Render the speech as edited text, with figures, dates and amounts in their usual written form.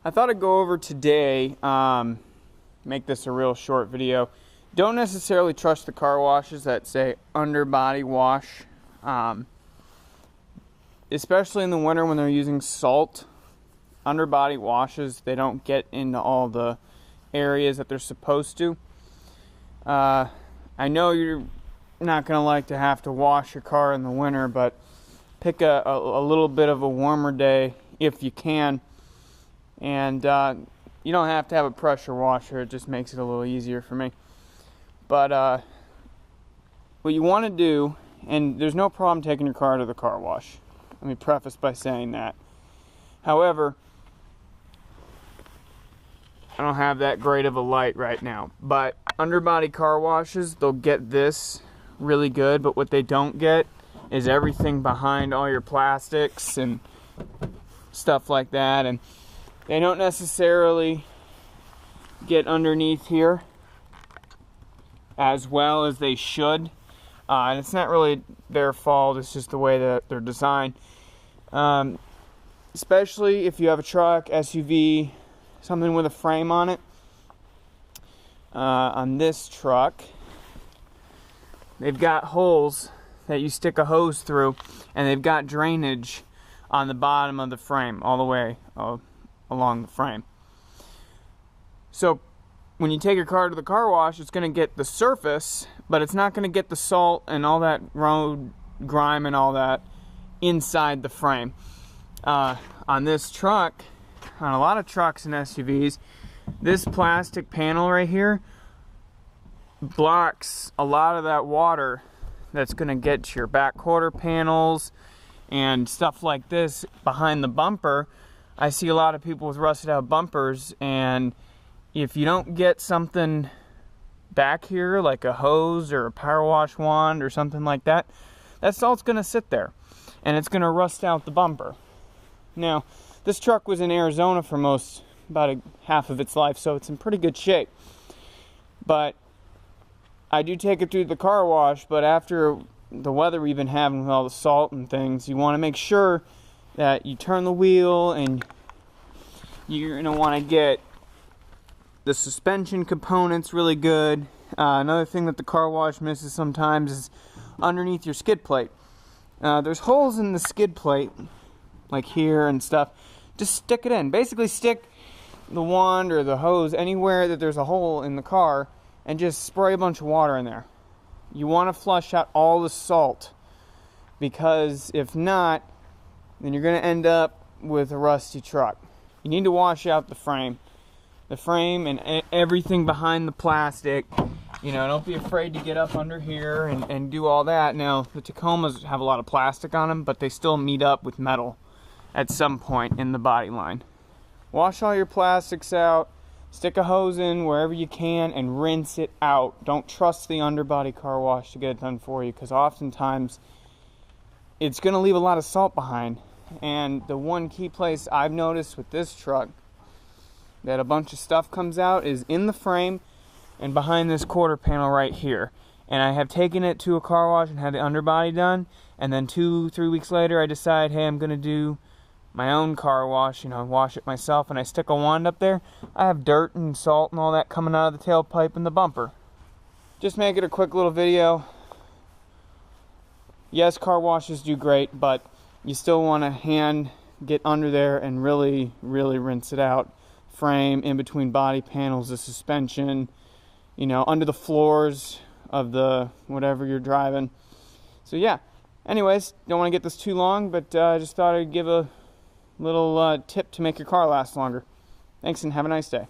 I thought I'd go over today, make this a real short video. Don't necessarily trust the car washes that say underbody wash, especially in the winter when they're using salt. Underbody washes, they don't get into all the areas that they're supposed to. I know you're not going to like to have to wash your car in the winter, but pick a little bit of a warmer day if you can. And you don't have to have a pressure washer, it just makes it a little easier for me. But what you want to do, and there's no problem taking your car to the car wash. Let me preface by saying that. However, I don't have that great of a light right now. But underbody car washes, they'll get this really good, but what they don't get is everything behind all your plastics and stuff like that. And they don't necessarily get underneath here as well as they should. And it's not really their fault, it's just the way that they're designed. Especially if you have a truck, SUV, something with a frame on it. On this truck, they've got holes that you stick a hose through, and they've got drainage on the bottom of the frame, all the way along the frame. So when you take your car to the car wash, it's going to get the surface, but it's not going to get the salt and all that road grime and all that inside the frame. On this truck, on a lot of trucks and SUVs, this plastic panel right here blocks a lot of that water that's going to get to your back quarter panels and stuff like this behind the bumper. I see a lot of people with rusted out bumpers, and if you don't get something back here like a hose or a power wash wand or something like that, that salt's going to sit there and it's going to rust out the bumper. Now, this truck was in Arizona for about half of its life, so it's in pretty good shape. But I do take it through the car wash, but after the weather we've been having with all the salt and things, you want to make sure that you turn the wheel, and you're going to want to get the suspension components really good. Another thing that the car wash misses sometimes is underneath your skid plate. There's holes in the skid plate, like here and stuff. Just stick it in. Basically stick the wand or the hose anywhere that there's a hole in the car and just spray a bunch of water in there. You want to flush out all the salt, because if not, then you're going to end up with a rusty truck. You need to wash out the frame and everything behind the plastic. You know, don't be afraid to get up under here and do all that. Now, the Tacomas have a lot of plastic on them, but they still meet up with metal at some point in the body line. Wash all your plastics out, stick a hose in wherever you can, and rinse it out. Don't trust the underbody car wash to get it done for you, because oftentimes it's going to leave a lot of salt behind. And the one key place I've noticed with this truck that a bunch of stuff comes out is in the frame and behind this quarter panel right here. And I have taken it to a car wash and had the underbody done, and then 2-3 weeks later I decide, hey, I'm going to do my own car wash, wash it myself, and I stick a wand up there. I have dirt and salt and all that coming out of the tailpipe and the bumper. Just make it a quick little video. Yes, car washes do great, but you still want to get under there and really, really rinse it out. Frame, in between body panels, the suspension, under the floors of the whatever you're driving. So yeah, anyways, don't want to get this too long, but I just thought I'd give a little tip to make your car last longer. Thanks, and have a nice day.